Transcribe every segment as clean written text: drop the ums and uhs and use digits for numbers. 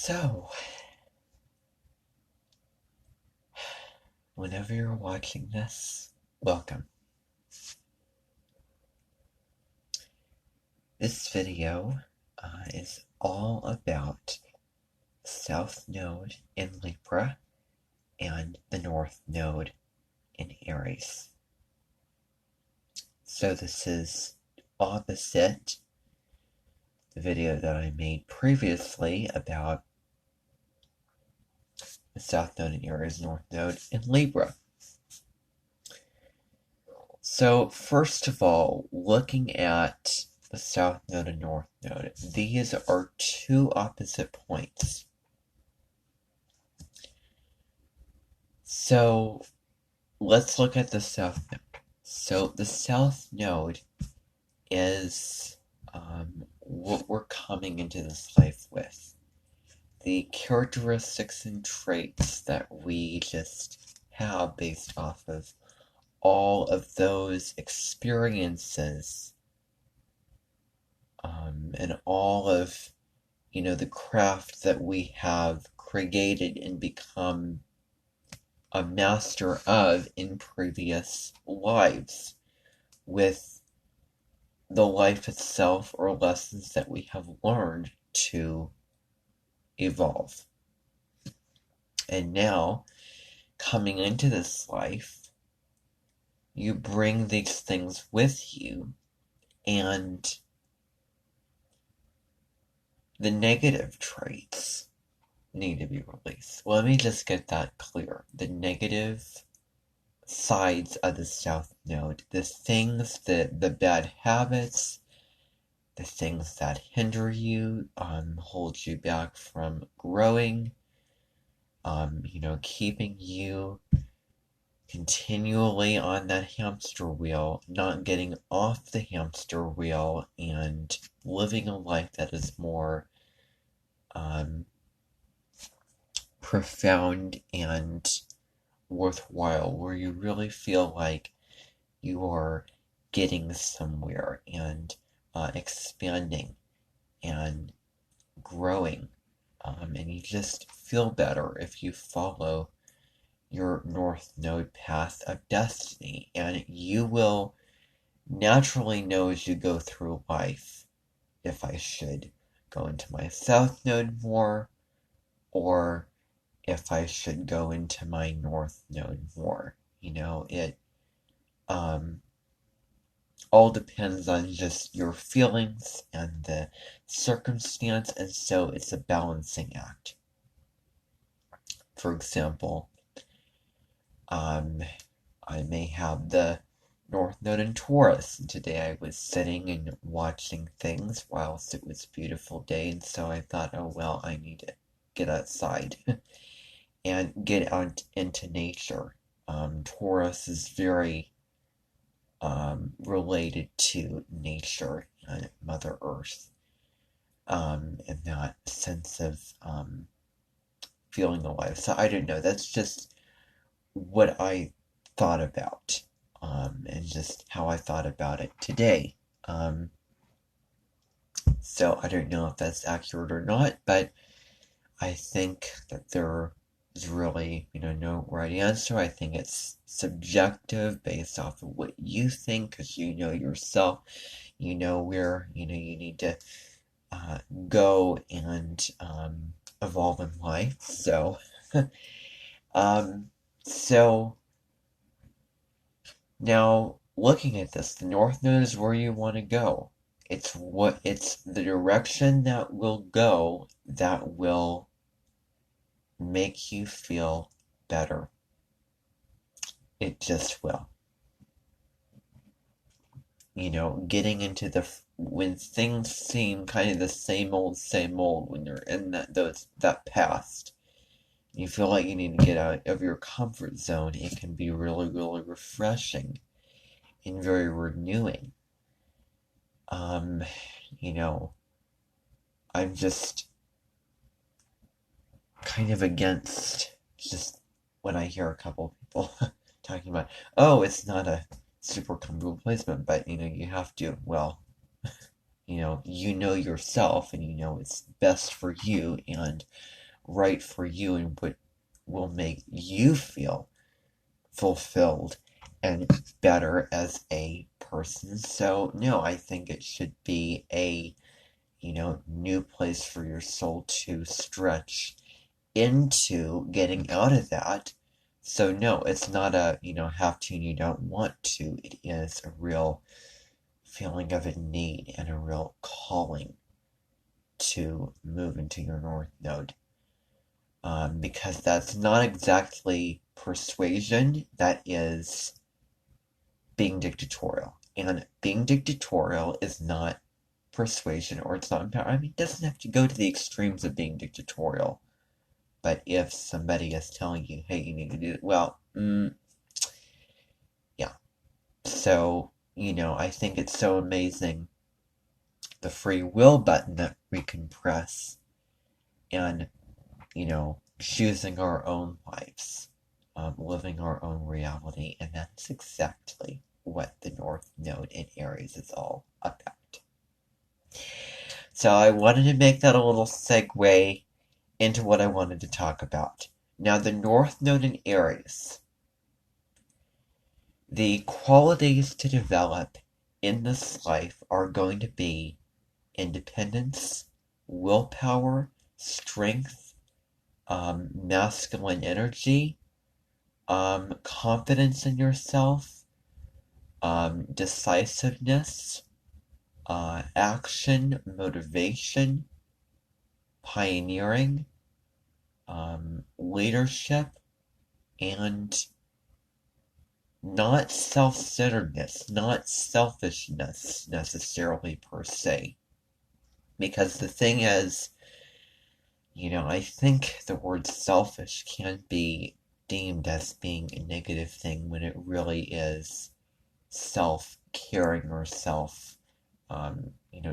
So, whenever you're watching this, welcome. This video is all about the South Node in Libra and the North Node in Aries. So this is opposite the video that I made previously about the South Node in Aries, North Node in Libra. So first of all, looking at the South Node and North Node, these are two opposite points. So let's look at the South Node. So the South Node is what we're coming into this life with. The characteristics and traits that we just have based off of all of those experiences, and all of, the craft that we have created and become a master of in previous lives, with the life itself or lessons that we have learned to evolve. And now, coming into this life, you bring these things with you, and the negative traits need to be released. Let me just get that clear. The negative sides of the South Node, the things that, the bad habits, the things that hinder you, hold you back from growing, keeping you continually on that hamster wheel, not getting off the hamster wheel, and living a life that is more profound and worthwhile, where you really feel like you are getting somewhere and expanding and growing, and you just feel better if you follow your North Node path of destiny, and you will naturally know as you go through life if I should go into my South Node more, or if I should go into my North Node more. It all depends on just your feelings and the circumstance, and so it's a balancing act. For example, I may have the North Node in Taurus, and today I was sitting and watching things whilst it was a beautiful day, and so I thought, oh well, I need to get outside and get out into nature. Taurus is very related to nature and Mother Earth, and that sense of feeling alive. So I don't know, that's just what I thought about, and just how I thought about it today. So I don't know if that's accurate or not, but I think that there is really, no right answer. I think it's subjective based off of what you think, because you know yourself, you know where, you need to go and evolve in life. So, so now looking at this, the North Node is where you want to go. It's the direction that will go that will make you feel better. It just will. Getting into when things seem kind of the same old, when you're in that past, you feel like you need to get out of your comfort zone, it can be really, really refreshing and very renewing. I'm just kind of against just when I hear a couple people talking about, oh, it's not a super comfortable placement, but you have to, well, you know yourself and you know it's best for you and right for you and what will make you feel fulfilled and better as a person. So, no, I think it should be a, new place for your soul to stretch into getting out of that. So, no, it's not a, have to and you don't want to. It is a real feeling of a need and a real calling to move into your North Node. Because that's not exactly persuasion, that is being dictatorial. And being dictatorial is not persuasion or it's not empowerment. I mean, it doesn't have to go to the extremes of being dictatorial. But if somebody is telling you, hey, you need to do it, well, yeah. So, I think it's so amazing the free will button that we can press and, choosing our own lives, living our own reality. And that's exactly what the North Node in Aries is all about. So I wanted to make that a little segue into what I wanted to talk about. Now, the North Node in Aries, the qualities to develop in this life are going to be independence, willpower, strength, masculine energy, confidence in yourself, decisiveness, action, motivation, pioneering, leadership, and not self-centeredness, not selfishness necessarily per se. Because the thing is, I think the word selfish can be deemed as being a negative thing when it really is self-caring or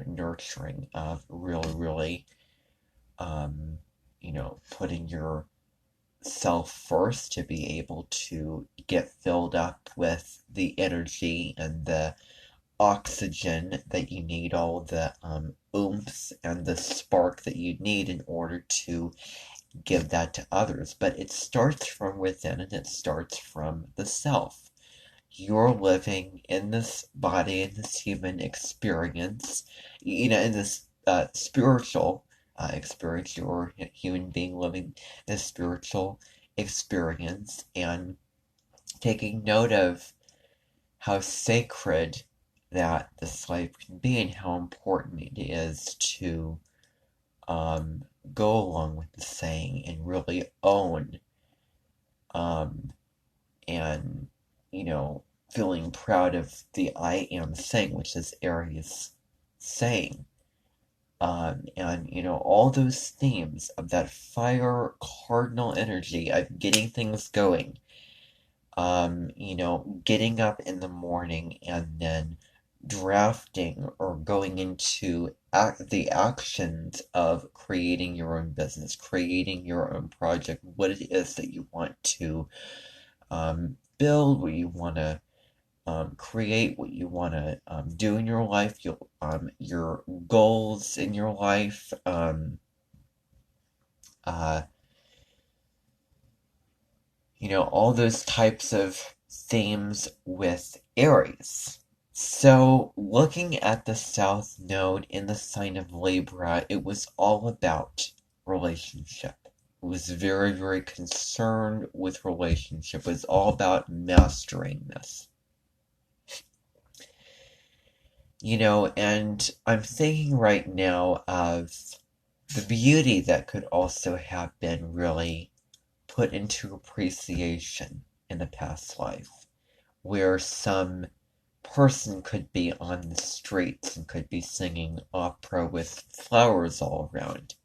nurturing of really, putting yourself first to be able to get filled up with the energy and the oxygen that you need, all the oomph and the spark that you need in order to give that to others. But it starts from within and it starts from the self. You're living in this body, in this human experience, in this spiritual experience. You're a human being living this spiritual experience and taking note of how sacred that this life can be and how important it is to go along with the saying and really own um, and, feeling proud of the I am saying, which is Aries saying. And all those themes of that fire cardinal energy of getting things going, getting up in the morning and then drafting or going into the actions of creating your own business, creating your own project, what it is that you want to build, what you want to create, what you want to do in your life, your goals in your life, uh, all those types of themes with Aries. So, looking at the South Node in the sign of Libra, it was all about relationship. It was very, very concerned with relationship. It was all about mastering this. And I'm thinking right now of the beauty that could also have been really put into appreciation in a past life, where some person could be on the streets and could be singing opera with flowers all around,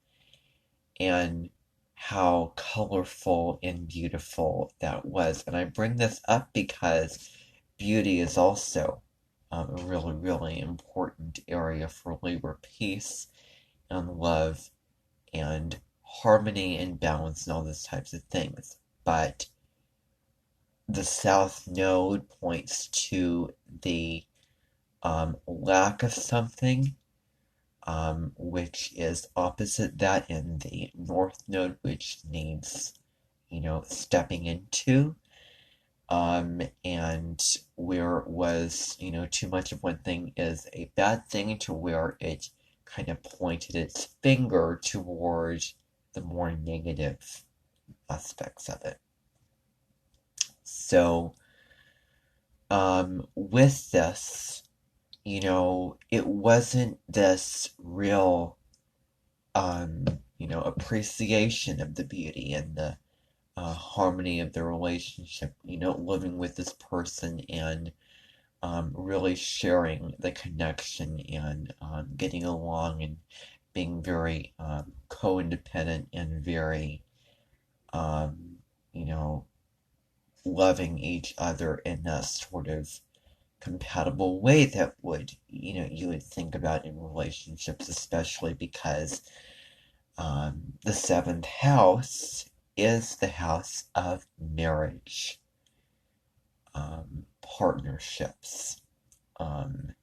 and how colorful and beautiful that was. And I bring this up because beauty is also a really, really important area for Libra: peace and love and harmony and balance and all those types of things. But the South Node points to the lack of something, which is opposite that in the North Node, which needs, stepping into. And where it was, too much of one thing is a bad thing, to where it kind of pointed its finger towards the more negative aspects of it. So, with this, it wasn't this real, appreciation of the beauty and the harmony of the relationship, living with this person and really sharing the connection and getting along and being very co-independent and very, um, you know, loving each other in that sort of compatible way that would, you would think about in relationships, especially because the seventh house is the house of marriage, partnerships, um,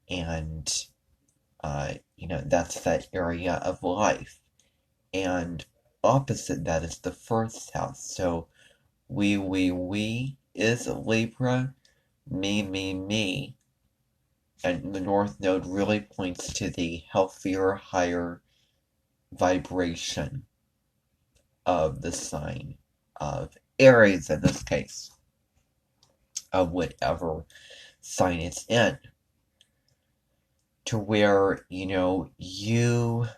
and that's that area of life. And opposite that is the first house. So we is Libra, me, and the North Node really points to the healthier, higher vibration of the sign of Aries in this case, of whatever sign it's in, to where, the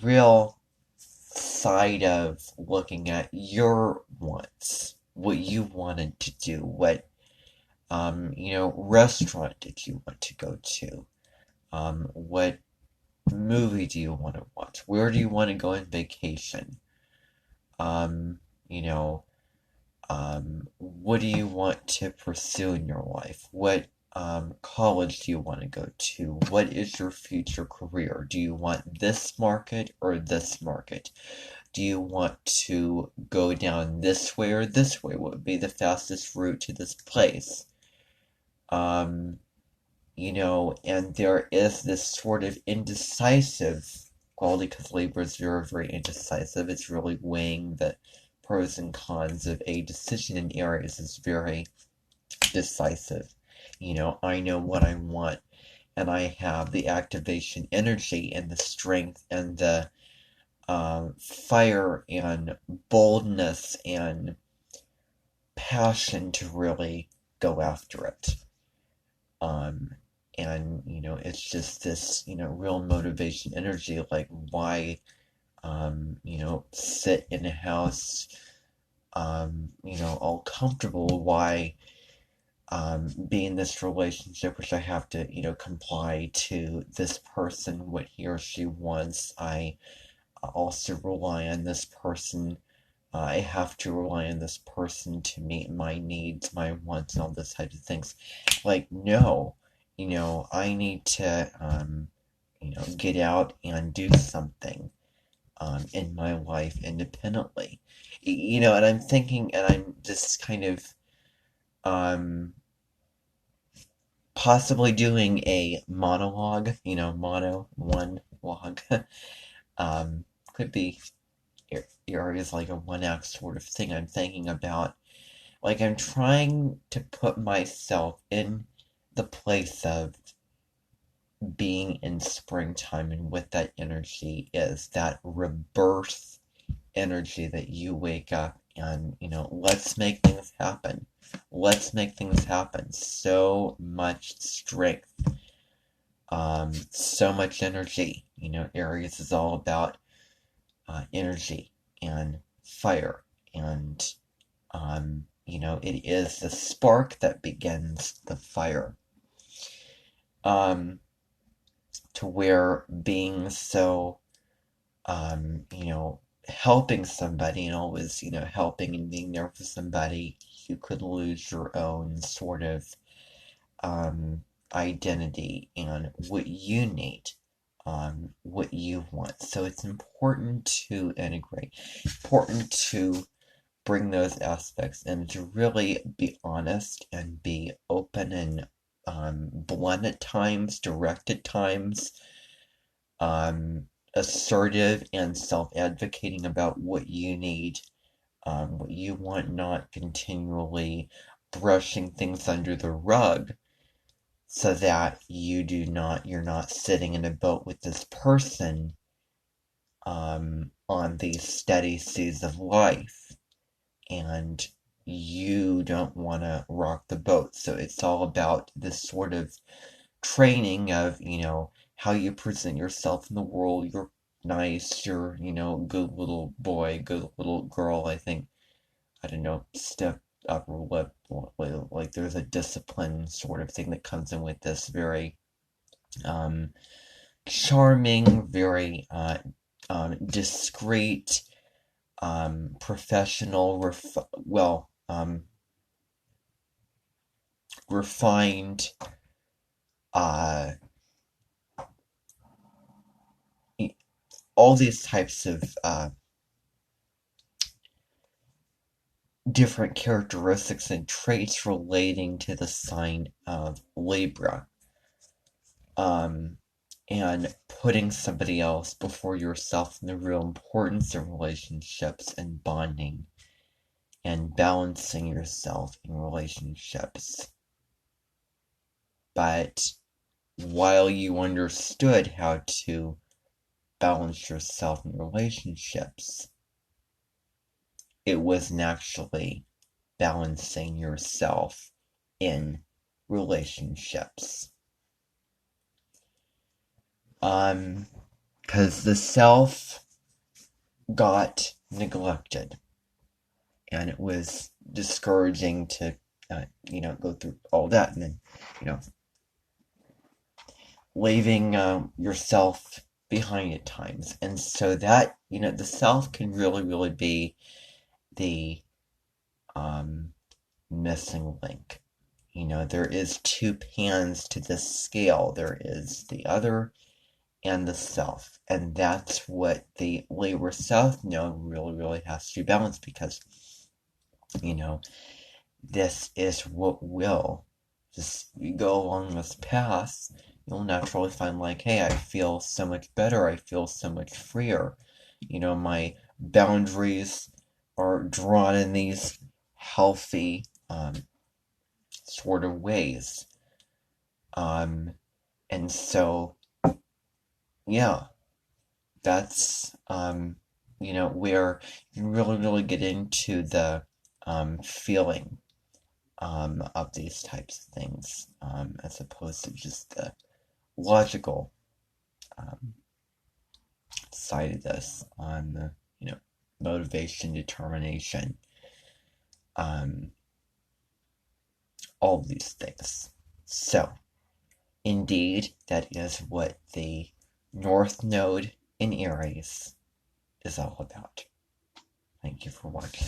real side of looking at your wants, what you wanted to do, what, restaurant did you want to go to, what movie do you want to watch, where do you want to go on vacation, um, you know, what do you want to pursue in your life? What college do you want to go to? What is your future career? Do you want this market or this market? Do you want to go down this way or this way? What would be the fastest route to this place? Um, and there is this sort of indecisive quality, because Libra is very, very indecisive. It's really weighing the pros and cons of a decision, in Aries is very decisive. I know what I want, and I have the activation energy and the strength and the fire and boldness and passion to really go after it. Um, and it's just this real motivation energy, like why sit in a house all comfortable, why be in this relationship which I have to comply to this person, what he or she wants. I also rely on this person. I have to rely on this person to meet my needs, my wants, and all this type of things. Like, no, I need to, get out and do something in my life independently. And I'm thinking, and I'm just kind of possibly doing a monologue, one log. um, could be areas like a one act sort of thing. I'm thinking about, like, I'm trying to put myself in the place of being in springtime, and what that energy is, that rebirth energy that you wake up and, let's make things happen. Let's make things happen. So much strength, so much energy. Aries is all about energy and fire, and it is the spark that begins the fire. To where being so, helping somebody and always, helping and being there for somebody, you could lose your own sort of identity and what you need, what you want. So it's important to integrate, important to bring those aspects and to really be honest and be open and blunt at times, direct at times, assertive and self-advocating about what you need, what you want, not continually brushing things under the rug so that you're not sitting in a boat with this person on these steady seas of life, and you don't want to rock the boat. So it's all about this sort of training of, how you present yourself in the world. You're nice, you're, good little boy, good little girl. I think, I don't know, step upper lip, like there's a discipline sort of thing that comes in with this very charming, very discreet, professional, refined, uh, all these types of different characteristics and traits relating to the sign of Libra. And putting somebody else before yourself, and the real importance of relationships and bonding and balancing yourself in relationships. But while you understood how to balance yourself in relationships, it wasn't actually balancing yourself in relationships. Because the self got neglected, and it was discouraging to, go through all that, and then, leaving yourself behind at times. And so that, the self can really, really be the missing link. There is two pans to this scale. There is the other and the self. And that's what the Libra self really, really has to be balanced, because, this is what will, just you go along this path, you'll naturally find, like, hey, I feel so much better, I feel so much freer. My boundaries are drawn in these healthy sort of ways. And so, yeah, that's, where you really, really get into the feeling of these types of things, as opposed to just the logical side of this on the, motivation, determination, all of these things. So, indeed, that is what the North Node in Aries is all about. Thank you for watching.